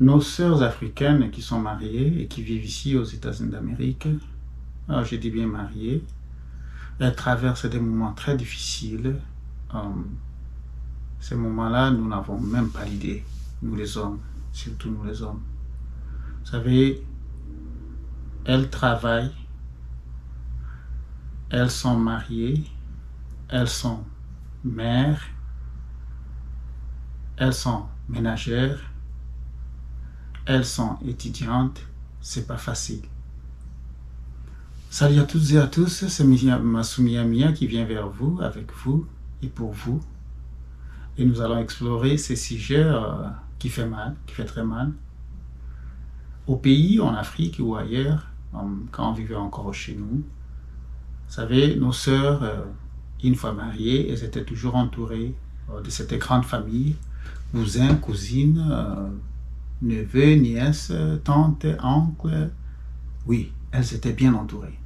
Nos sœurs africaines qui sont mariées et qui vivent ici aux États-Unis d'Amérique, alors je dis bien mariées, elles traversent des moments très difficiles. Euh, Ces moments-là, nous n'avons même pas l'idée, nous les hommes, surtout nous les hommes. Vous savez, elles travaillent, elles sont mariées, elles sont mères, elles sont ménagères, elles sont étudiantes, c'est pas facile. Salut à toutes et à tous, c'est Masumi Amia qui vient vers vous, avec vous et pour vous. Et nous allons explorer ces sujets qui fait mal, qui fait très mal. Au pays, en Afrique ou ailleurs, quand on vivait encore chez nous, vous savez, nos sœurs, une fois mariées, elles étaient toujours entourées de cette grande famille, cousins, cousines, neveux, nièces, tantes, oncles. Oui, elles étaient bien entourées.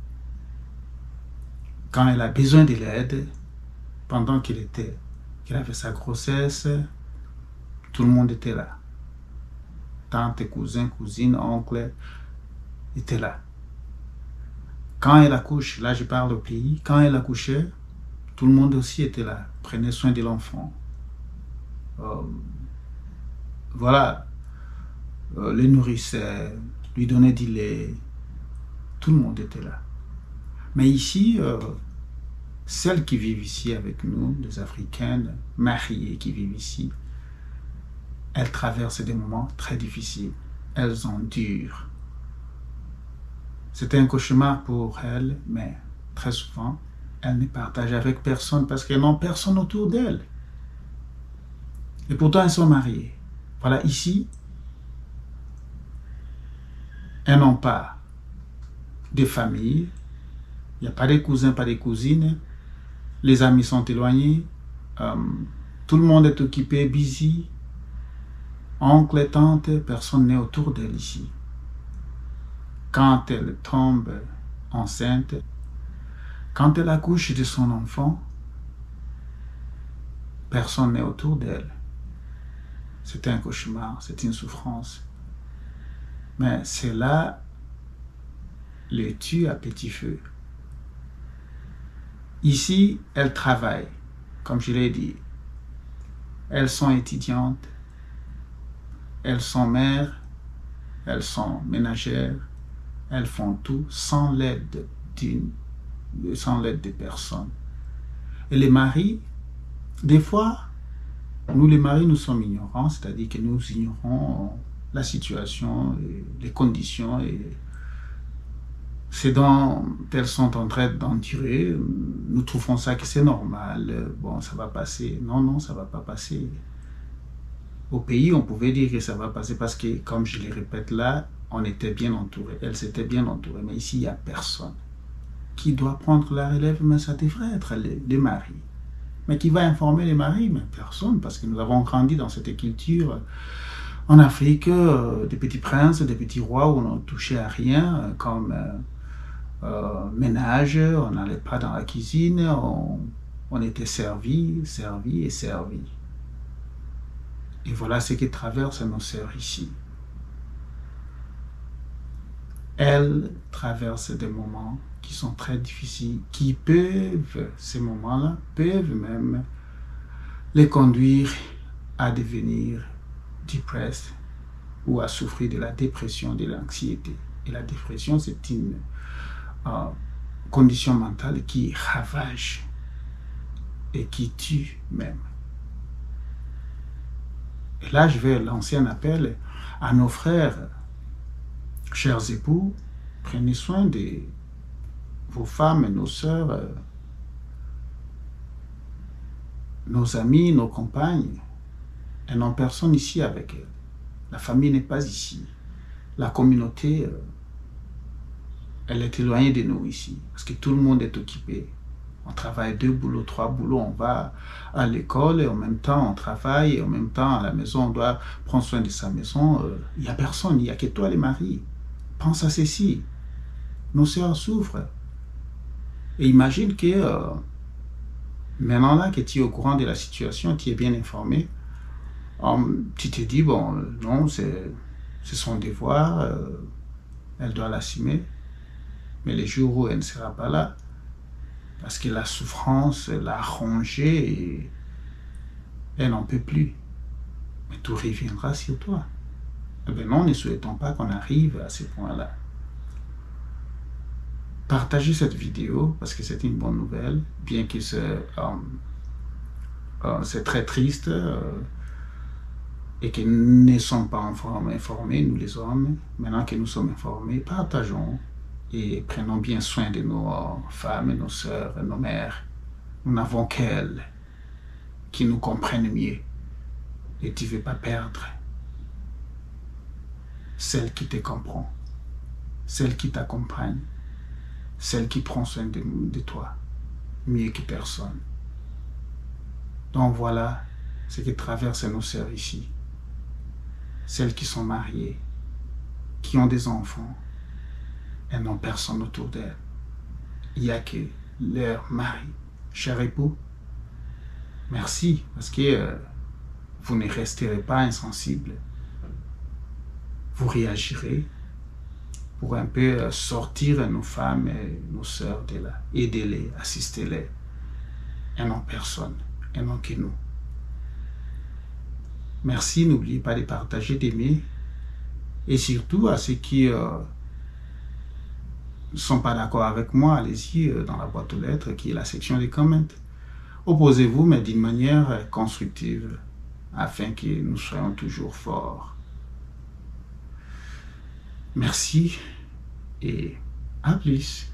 Quand elle a besoin de l'aide, pendant qu'elle avait sa grossesse, tout le monde était là. Tantes, cousins, cousines, oncles étaient là. Quand elle accouche, là je parle au pays, quand elle accouchait, tout le monde aussi était là, prenait soin de l'enfant. Voilà, le nourrissait, lui donnait du lait, tout le monde était là. Mais ici, celles qui vivent ici avec nous, les Africaines mariées qui vivent ici, elles traversent des moments très difficiles. Elles endurent. C'est un cauchemar pour elles, mais très souvent, elles ne partagent avec personne parce qu'elles n'ont personne autour d'elles. Et pourtant, elles sont mariées. Voilà, ici, elles n'ont pas de famille. Il n'y a pas de cousins, pas de cousines. Les amis sont éloignés. Tout le monde est occupé, busy. Oncle et tante, personne n'est autour d'elle ici. Quand elle tombe enceinte, quand elle accouche de son enfant, personne n'est autour d'elle. C'est un cauchemar, c'est une souffrance. Mais c'est là le tue à petit feu. Ici, elles travaillent, comme je l'ai dit. Elles sont étudiantes, elles sont mères, elles sont ménagères, elles font tout sans l'aide de personne. Et les maris, des fois, nous les maris, nous sommes ignorants, c'est-à-dire que nous ignorons la situation, les conditions et ce dont elles sont en train d'endurer. Nous trouvons ça que c'est normal, bon, ça va passer. Non, non, ça ne va pas passer. Au pays, on pouvait dire que ça va passer parce que, comme je le répète là, on était bien entourés, elles s'étaient bien entourées, mais ici, il n'y a personne. Qui doit prendre la relève? Mais ça devrait être les maris. Mais qui va informer les maris? Mais personne, parce que nous avons grandi dans cette culture en Afrique, des petits princes, des petits rois où on ne touchait à rien, comme ménage, on n'allait pas dans la cuisine, on était servi. Et voilà ce qui traverse nos sœurs ici. Elles traversent des moments qui sont très difficiles, qui peuvent, ces moments-là, peuvent même les conduire à devenir depressed ou à souffrir de la dépression, de l'anxiété. Et la dépression, c'est une condition mentale qui ravage et qui tue même. Et là, je vais lancer un appel à nos frères, chers époux, prenez soin de vos femmes et nos sœurs, nos amis, nos compagnes. Elles n'ont personne ici avec elles. La famille n'est pas ici. La communauté, elle est éloignée de nous ici, parce que tout le monde est occupé. On travaille 2 boulots, 3 boulots, on va à l'école et en même temps on travaille, et en même temps à la maison on doit prendre soin de sa maison. Il n'y a personne, il n'y a que toi les maris. Pense à ceci. Nos sœurs souffrent. Et imagine que maintenant là que tu es au courant de la situation, tu es bien informé, tu te dis, bon, non, c'est son devoir, elle doit l'assumer. Mais les jours où elle ne sera pas là, parce que la souffrance l'a rongée et elle n'en peut plus, mais tout reviendra sur toi. Eh bien non, ne souhaitons pas qu'on arrive à ce point-là. Partagez cette vidéo parce que c'est une bonne nouvelle, bien que c'est très triste et que nous ne sommes pas informés, nous les hommes. Maintenant que nous sommes informés, partageons et prenons bien soin de nos femmes, nos sœurs, nos mères. Nous n'avons qu'elles qui nous comprennent mieux. Et tu ne veux pas perdre celle qui te comprend, celle qui t'accompagne, celle qui prend soin de toi, mieux que personne. Donc voilà ce qui traverse nos sœurs ici. Celles qui sont mariées, qui ont des enfants, elles n'ont personne autour d'elles. Il n'y a que leur mari. Cher époux, merci, parce que vous ne resterez pas insensible. Vous réagirez pour un peu sortir nos femmes et nos sœurs de là. Aidez-les, assistez-les. Elles n'ont personne, elles n'ont que nous. Merci, n'oubliez pas de partager, d'aimer. Et surtout à ceux qui ne sont pas d'accord avec moi, allez-y dans la boîte aux lettres qui est la section des comments. Opposez-vous, mais d'une manière constructive, afin que nous soyons toujours forts. Merci et à plus.